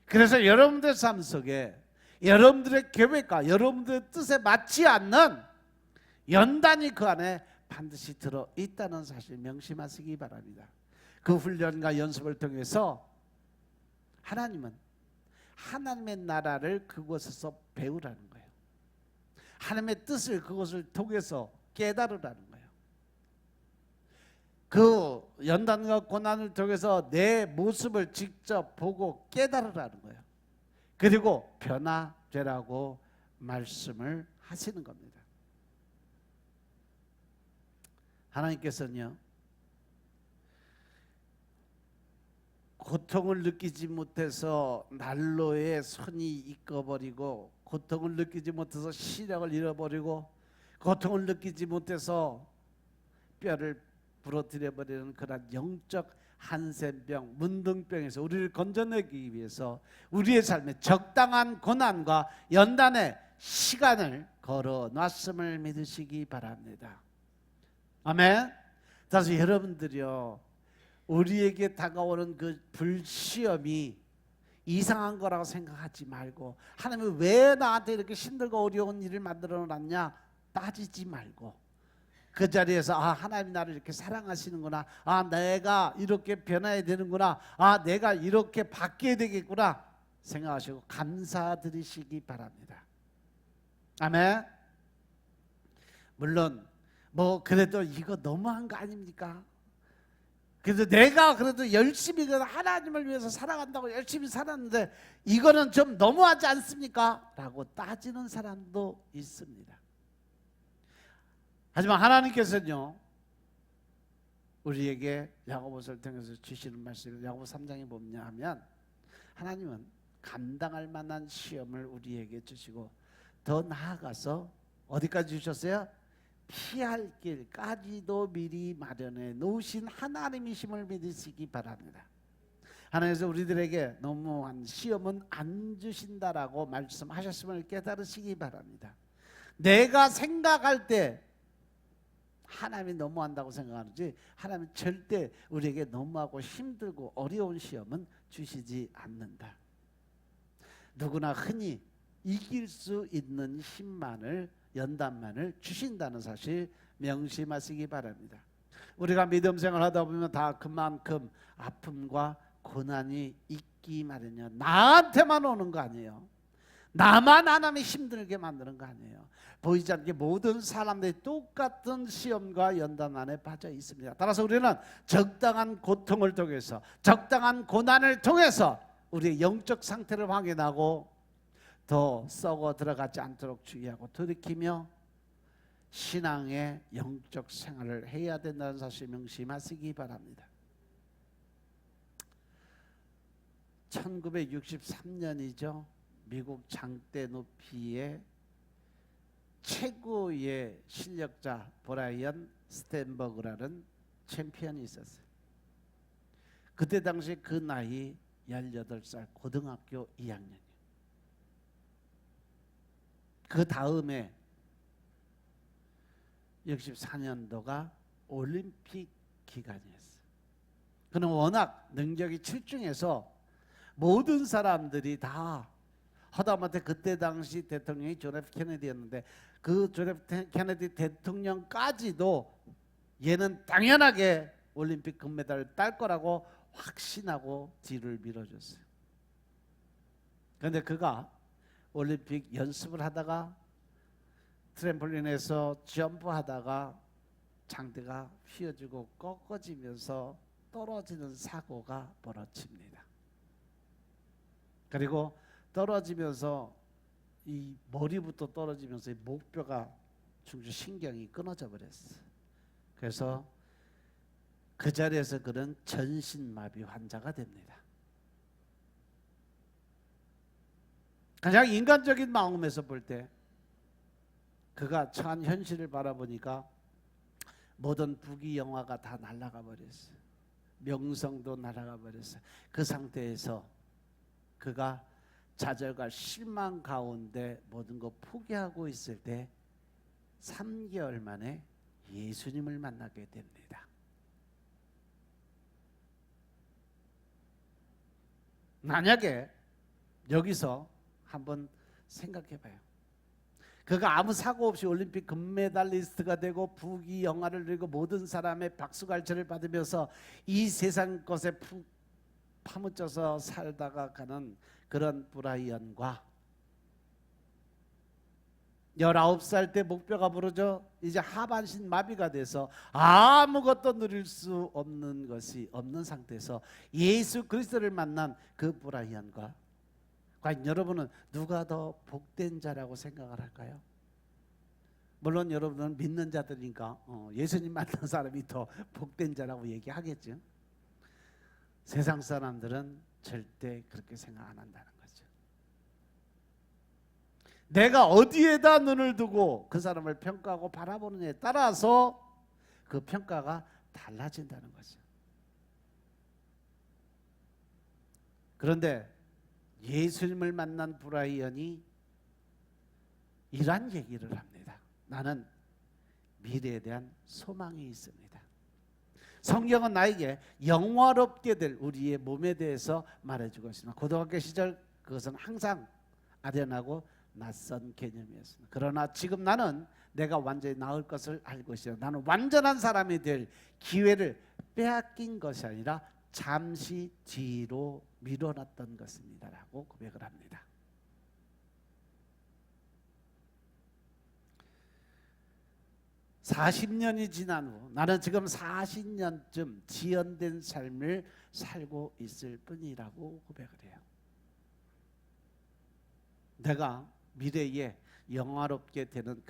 Speaker 1: 그래서 여러분들 삶 속에 여러분들의 계획과 여러분들의 뜻에 맞지 않는 연단이 그 안에 반드시 들어있다는 사실 명심하시기 바랍니다. 그 훈련과 연습을 통해서 하나님은 하나님의 나라를 그곳에서 배우라는 거예요. 하나님의 뜻을 그것을 통해서 깨달으라는 거예요. 그 연단과 고난을 통해서 내 모습을 직접 보고 깨달으라는 거예요. 그리고 변화되라고 말씀을 하시는 겁니다. 하나님께서는요, 고통을 느끼지 못해서 난로에 손이 익어버리고, 고통을 느끼지 못해서 시력을 잃어버리고, 고통을 느끼지 못해서 뼈를 부러뜨려버리는 그런 영적 한센병, 문둥병에서 우리를 건져내기 위해서 우리의 삶에 적당한 고난과 연단의 시간을 걸어놨음을 믿으시기 바랍니다. 아멘. 그래서 여러분들이요, 우리에게 다가오는 그 불시험이 이상한 거라고 생각하지 말고, 하나님이 왜 나한테 이렇게 힘들고 어려운 일을 만들어 놨냐 따지지 말고, 그 자리에서 하나님 나를 이렇게 사랑하시는구나, 내가 이렇게 변해야 되는구나, 내가 이렇게 바뀌어야 되겠구나 생각하시고 감사드리시기 바랍니다. 아멘. 물론 그래도 이거 너무한 거 아닙니까? 그래도 내가 그래도 열심히 하나님을 위해서 살아간다고 열심히 살았는데 이거는 좀 너무하지 않습니까? 라고 따지는 사람도 있습니다. 하지만 하나님께서는요, 우리에게 야고보서를 통해서 주시는 말씀을 야고보 3장에 보면 하면, 하나님은 감당할 만한 시험을 우리에게 주시고 더 나아가서 어디까지 주셨어요? 피할 길까지도 미리 마련해 놓으신 하나님이심을 믿으시기 바랍니다. 하나님께서 우리들에게 너무한 시험은 안 주신다라고 말씀하셨음을 깨달으시기 바랍니다. 내가 생각할 때 하나님이 너무한다고 생각하는지, 하나님은 절대 우리에게 너무하고 힘들고 어려운 시험은 주시지 않는다. 누구나 흔히 이길 수 있는 힘만을, 연단만을 주신다는 사실 명심하시기 바랍니다. 우리가 믿음 생활을 하다 보면 다 그만큼 아픔과 고난이 있기 마련이야. 나한테만 오는 거 아니에요. 나만 하나님이 힘들게 만드는 거 아니에요. 보이지 않게 모든 사람들이 똑같은 시험과 연단 안에 빠져 있습니다. 따라서 우리는 적당한 고통을 통해서, 적당한 고난을 통해서 우리의 영적 상태를 확인하고 더 썩어 들어가지 않도록 주의하고 돌이키며 신앙의 영적 생활을 해야 된다는 사실 명심하시기 바랍니다. 1963년이죠. 미국 장대 높이의 최고의 실력자 브라이언 스탠버그라는 챔피언이 있었어요. 그때 당시 그 나이 18살, 고등학교 2학년이에요. 그 다음에 64년도가 올림픽 기간이었어요. 그는 워낙 능력이 출중해서 모든 사람들이 다 하다못해 그때 당시 대통령이 존 F 케네디였는데, 그 존 F 케네디 대통령까지도 얘는 당연하게 올림픽 금메달을 딸 거라고 확신하고 뒤를 밀어줬어요. 그런데 그가 올림픽 연습을 하다가 트램폴린에서 점프하다가 장대가 휘어지고 꺾어지면서 떨어지는 사고가 벌어집니다. 그리고 떨어지면서 이 머리부터 떨어지면서 이 목뼈가 중추신경이 끊어져 버렸어요. 그래서 그 자리에서 그는 전신마비 환자가 됩니다. 가장 인간적인 마음에서 볼 때 그가 처한 현실을 바라보니까 모든 부귀영화가 다 날아가 버렸어요. 명성도 날아가 버렸어요. 그 상태에서 그가 좌절과 실망 가운데 모든 거 포기하고 있을 때 3개월 만에 예수님을 만나게 됩니다. 만약에 여기서 한번 생각해 봐요. 그가 아무 사고 없이 올림픽 금메달리스트가 되고 부귀영화를 누리고 모든 사람의 박수갈채를 받으면서 이 세상 것에 푹 파묻혀서 살다가 가는 그런 브라이언과 19살 때 목뼈가 부러져 이제 하반신 마비가 돼서 아무것도 누릴 수 없는 것이 없는 상태에서 예수 그리스도를 만난 그 브라이언과 과연 여러분은 누가 더 복된 자라고 생각을 할까요? 물론 여러분은 믿는 자들이니까 예수님 만난 사람이 더 복된 자라고 얘기하겠죠. 세상 사람들은 절대 그렇게 생각 안 한다는 거죠. 내가 어디에다 눈을 두고 그 사람을 평가하고 바라보느냐에 따라서 그 평가가 달라진다는 거죠. 그런데 예수님을 만난 브라이언이 이러한 얘기를 합니다. 나는 미래에 대한 소망이 있습니다. 성경은 나에게 영화롭게 될 우리의 몸에 대해서 말해주고 있습니다. 고등학교 시절 그것은 항상 아련하고 낯선 개념이었습니다. 그러나 지금 나는 내가 완전히 나을 것을 알고 있어요. 나는 완전한 사람이 될 기회를 빼앗긴 것이 아니라 잠시 뒤로 미뤄놨던 것입니다 라고 고백을 합니다. (40년이) 지난 후 나는 지금 40년쯤 지연된 삶을 살고 있을 뿐이라고 고백을 해요. 내가 미래에 영화롭게 되는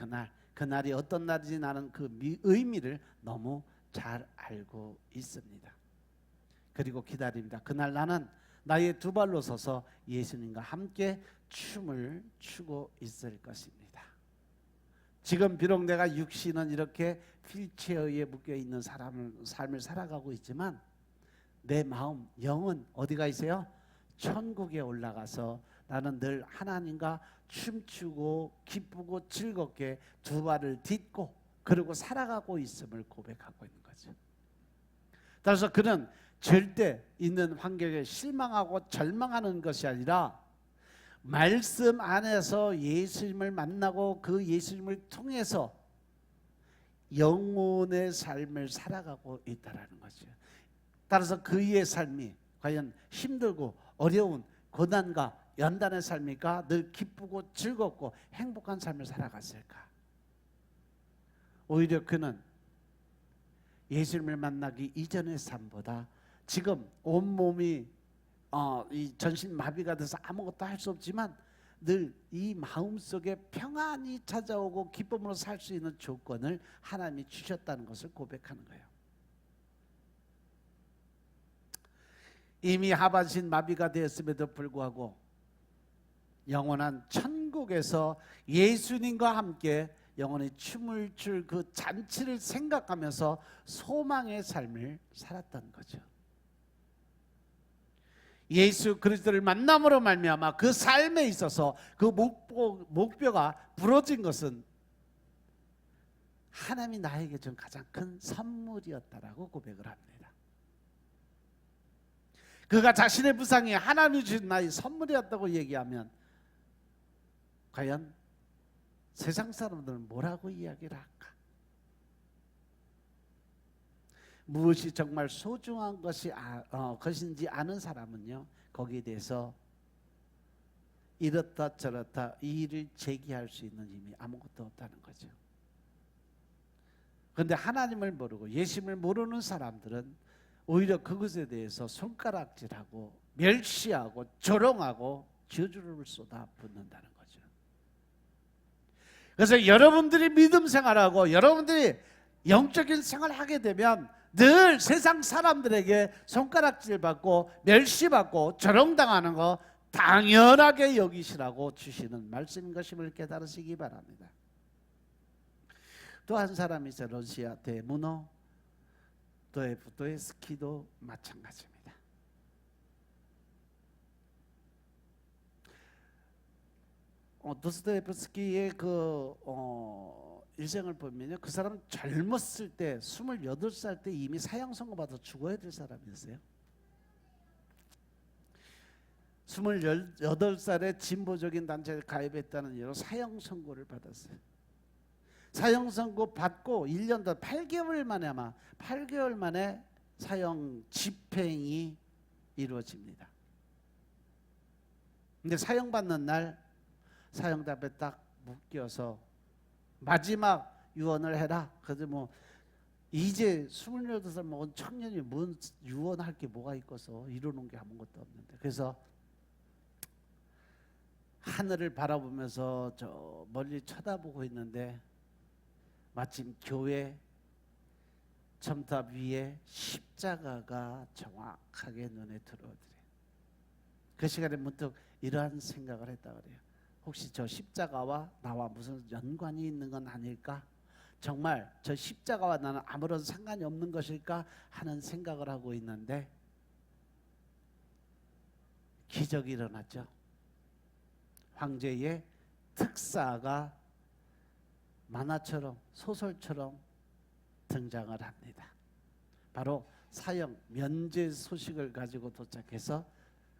Speaker 1: 그날이 어떤 날인지 나는 그 의미를 너무 잘 알고 있습니다. 그리고 기다립니다. 그날 나는 나의 두 발로 서서 예수님과 함께 춤을 추고 있을 것입니다. 지금 비록 내가 육신은 이렇게 휠체어에 묶여 있는 삶을 살아가고 있지만 내 마음, 영은 어디가 있어요? 천국에 올라가서 나는 늘 하나님과 춤추고 기쁘고 즐겁게 두 발을 딛고 그리고 살아가고 있음을 고백하고 있는 거죠. 따라서 그는 절대 있는 환경에 실망하고 절망하는 것이 아니라 말씀 안에서 예수님을 만나고 그 예수님을 통해서 영혼의 삶을 살아가고 있다는 거죠. 따라서 그의 삶이 과연 힘들고 어려운 고난과 연단의 삶일까? 늘 기쁘고 즐겁고 행복한 삶을 살아갔을까? 오히려 그는 예수님을 만나기 이전의 삶보다 지금 온몸이 이 전신 마비가 돼서 아무것도 할 수 없지만 늘 이 마음속에 평안이 찾아오고 기쁨으로 살 수 있는 조건을 하나님이 주셨다는 것을 고백하는 거예요. 이미 하반신 마비가 되었음에도 불구하고 영원한 천국에서 예수님과 함께 영원히 춤을 출 그 잔치를 생각하면서 소망의 삶을 살았던 거죠. 예수 그리스도를 만남으로 말미암아 그 삶에 있어서 그 목표가 부러진 것은 하나님이 나에게 준 가장 큰 선물이었다라고 고백을 합니다. 그가 자신의 부상이 하나님이 주신 나의 선물이었다고 얘기하면 과연 세상 사람들은 뭐라고 이야기를 할까? 무엇이 정말 소중한 것인지 아는 사람은요 거기에 대해서 이렇다 저렇다 이의를 제기할 수 있는 힘이 아무것도 없다는 거죠. 그런데 하나님을 모르고 예수님을 모르는 사람들은 오히려 그것에 대해서 손가락질하고 멸시하고 조롱하고 저주를 쏟아붓는다는 거죠. 그래서 여러분들이 믿음 생활하고 여러분들이 영적인 생활을 하게 되면 늘 세상 사람들에게 손가락질 받고 멸시받고 조롱당하는 거 당연하게 여기시라고 주시는 말씀인 것임을 깨달으시기 바랍니다. 또 한 사람이 있어요. 러시아 대문호 도stoyevsky도 마찬가지입니다. 도스토옙스키의 그 일생을 보면요, 그 사람은 젊었을 때 28살 때 이미 사형 선고받아 죽어야 될 사람이었어요. 28살에 진보적인 단체에 가입했다는 이유로 사형 선고를 받았어요. 사형 선고 받고 1년 더 8개월 만에 아마 8개월 만에 사형 집행이 이루어집니다. 근데 사형 받는 날 사형답에 딱 묶여서 마지막 유언을 해라. 그래서 뭐 이제 28살 먹은 청년이 뭔 유언할 게 뭐가 있겠어. 이루는 게 아무것도 없는데. 그래서 하늘을 바라보면서 저 멀리 쳐다보고 있는데 마침 교회 첨탑 위에 십자가가 정확하게 눈에 들어오더래요. 그 시간에 문득 이러한 생각을 했다 그래요. 혹시 저 십자가와 나와 무슨 연관이 있는 건 아닐까? 정말 저 십자가와 나는 아무런 상관이 없는 것일까 하는 생각을 하고 있는데 기적이 일어났죠. 황제의 특사가 만화처럼 소설처럼 등장을 합니다. 바로 사형 면제 소식을 가지고 도착해서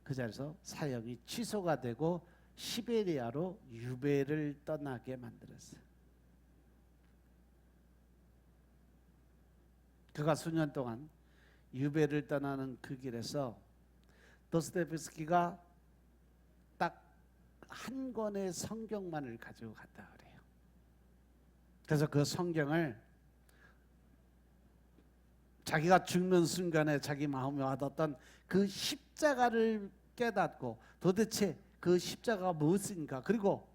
Speaker 1: 그 자리에서 사형이 취소가 되고 시베리아로 유배를 떠나게 만들었어요. 그가 수년 동안 유배를 떠나는 그 길에서 도스토옙스키가 딱 한 권의 성경만을 가지고 갔다 그래요. 그래서 그 성경을 자기가 죽는 순간에 자기 마음에 와닿았던 그 십자가를 깨닫고 도대체 그 십자가가 무엇인가, 그리고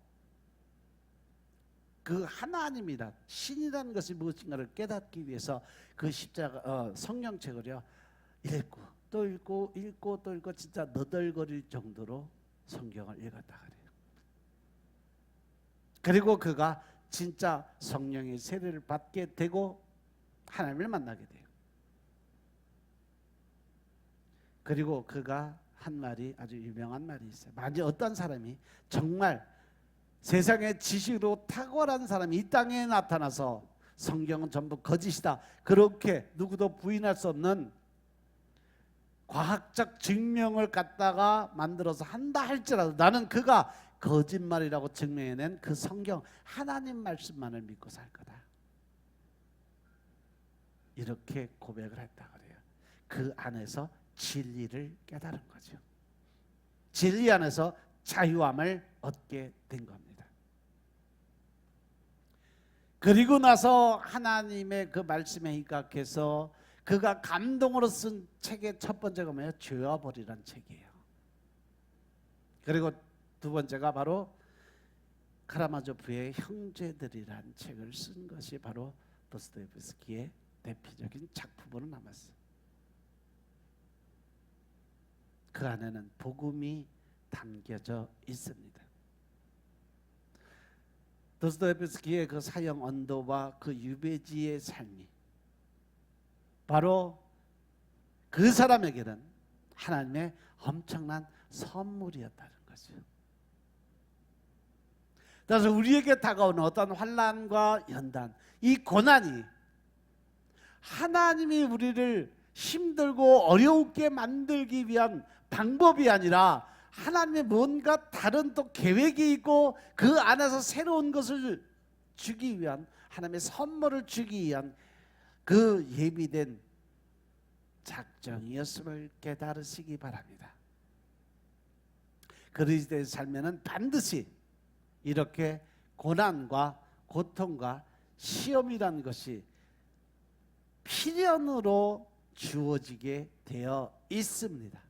Speaker 1: 그 하나님이란 신이라는 것이 무엇인가를 깨닫기 위해서 그 십자가 성경책을요 읽고 또 읽고 읽고 또 읽고 진짜 너덜거릴 정도로 성경을 읽었다 그래요. 그리고 그가 진짜 성령의 세례를 받게 되고 하나님을 만나게 돼요. 그리고 그가 한 말이 아주 유명한 말이 있어요. 만약 어떤 사람이 정말 세상의 지식으로 탁월한 사람이 이 땅에 나타나서 성경은 전부 거짓이다, 그렇게 누구도 부인할 수 없는 과학적 증명을 갖다가 만들어서 한다 할지라도 나는 그가 거짓말이라고 증명해낸 그 성경 하나님 말씀만을 믿고 살 거다, 이렇게 고백을 했다 그래요. 그 안에서 진리를 깨달은 거죠. 진리 안에서 자유함을 얻게 된 겁니다. 그리고 나서 하나님의 그 말씀에 입각해서 그가 감동으로 쓴 책의 첫 번째가 뭐예요? 죄와 벌이란 책이에요. 그리고 두 번째가 바로 카라마조프의 형제들이란 책을 쓴 것이 바로 도스토옙스키의 대표적인 작품으로 남았어요. 그 안에는 복음이 담겨져 있습니다. 도스토옙스키의 그 사형 언도와 그 유배지의 삶이 바로 그 사람에게는 하나님의 엄청난 선물이었다는 거죠. 따라서 우리에게 다가오는 어떤 환난과 연단, 이 고난이 하나님이 우리를 힘들고 어려우게 만들기 위한 방법이 아니라 하나님의 뭔가 다른 또 계획이 있고 그 안에서 새로운 것을 주기 위한, 하나님의 선물을 주기 위한 그 예비된 작정이었음을 깨달으시기 바랍니다. 그리스도의 삶에는 반드시 이렇게 고난과 고통과 시험이라는 것이 필연으로 주어지게 되어 있습니다.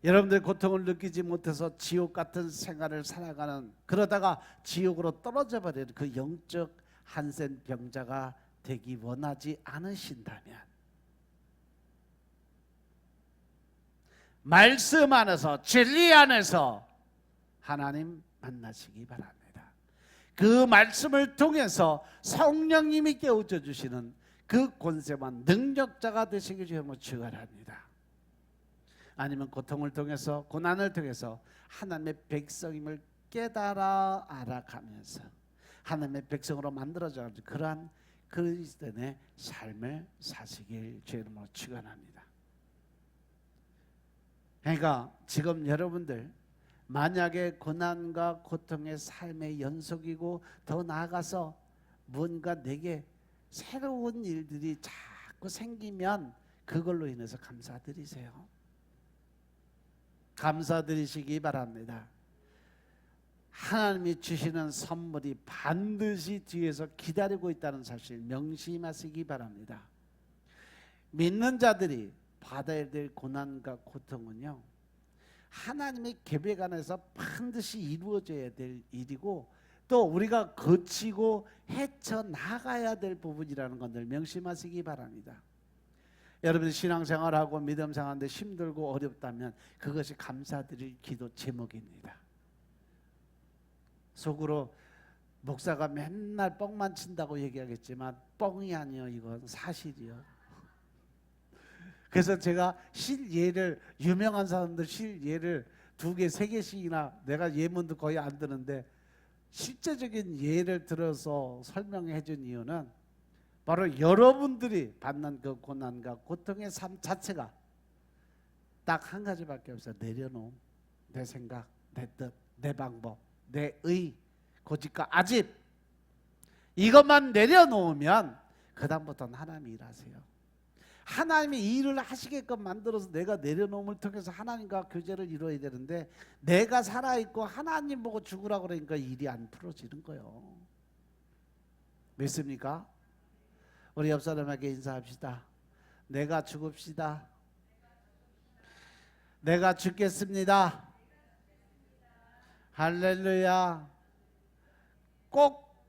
Speaker 1: 여러분들 고통을 느끼지 못해서 지옥 같은 생활을 살아가는, 그러다가 지옥으로 떨어져 버리는 그 영적 한센 병자가 되기 원하지 않으신다면 말씀 안에서 진리 안에서 하나님 만나시기 바랍니다. 그 말씀을 통해서 성령님이 깨우쳐 주시는 그 권세와 능력자가 되시길 주님으로 축원합니다. 아니면 고통을 통해서, 고난을 통해서 하나님의 백성임을 깨달아 알아가면서 하나님의 백성으로 만들어져 그러한 그리스도인의 삶을 사시길 주의 이름으로 축원합니다. 그러니까 지금 여러분들 만약에 고난과 고통의 삶의 연속이고 더 나아가서 뭔가 내게 새로운 일들이 자꾸 생기면 그걸로 인해서 감사드리세요. 감사드리시기 바랍니다. 하나님이 주시는 선물이 반드시 뒤에서 기다리고 있다는 사실 명심하시기 바랍니다. 믿는 자들이 받아야 될 고난과 고통은요, 하나님의 계획 안에서 반드시 이루어져야 될 일이고 또 우리가 거치고 헤쳐나가야 될 부분이라는 것을 명심하시기 바랍니다. 여러분 신앙생활하고 믿음생활하는데 힘들고 어렵다면 그것이 감사드릴 기도 제목입니다. 속으로 목사가 맨날 뻥만 친다고 얘기하겠지만 뻥이 아니요, 이건 사실이요. 그래서 제가 실예를, 유명한 사람들 실예를 2개, 3개씩이나, 내가 예문도 거의 안 드는데 실제적인 예를 들어서 설명해 준 이유는 바로 여러분들이 받는 그 고난과 고통의 삶 자체가 딱 한 가지밖에 없어요. 내려놓음. 내 생각, 내 뜻, 내 방법, 내 의, 고집과 아집, 이것만 내려놓으면 그 다음부터는 하나님이 일하세요. 하나님이 일을 하시게끔 만들어서 내가 내려놓음을 통해서 하나님과 교제를 이루어야 되는데 내가 살아있고 하나님 보고 죽으라고 그러니까 일이 안 풀어지는 거예요. 믿습니까? 우리 옆 사람에게 인사합시다. 내가 죽읍시다. 내가 죽겠습니다. 할렐루야. 꼭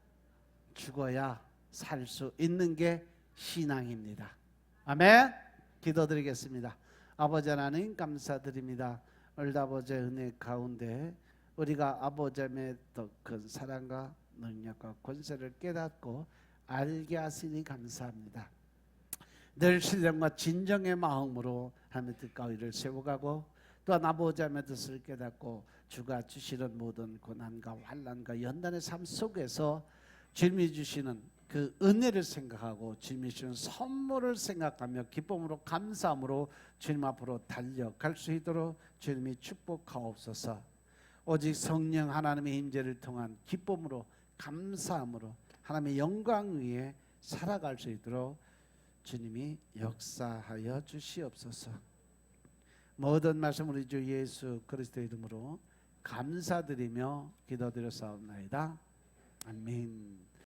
Speaker 1: 죽어야 살 수 있는 게 신앙입니다. 아멘. 기도드리겠습니다. 아버지 하나님 감사드립니다. 오늘 아버지의 은혜 가운데 우리가 아버지의 더 큰 사랑과 능력과 권세를 깨닫고 알게 하시니 감사합니다. 늘 신령과 진정의 마음으로 하나님의 뜻과 의를 세워가고 또한 아버지의 뜻을 깨닫고 주가 주시는 모든 고난과 환난과 연단의 삶 속에서 주님이 주시는 그 은혜를 생각하고 주님이 주시는 선물을 생각하며 기쁨으로 감사함으로 주님 앞으로 달려갈 수 있도록 주님이 축복하옵소서. 오직 성령 하나님의 임재를 통한 기쁨으로 감사함으로 하나님의 영광 위에 살아갈 수 있도록 주님이 역사하여 주시옵소서. 모든 말씀 우리 주 예수 그리스도의 이름으로 감사드리며 기도드렸사옵나이다. 아멘.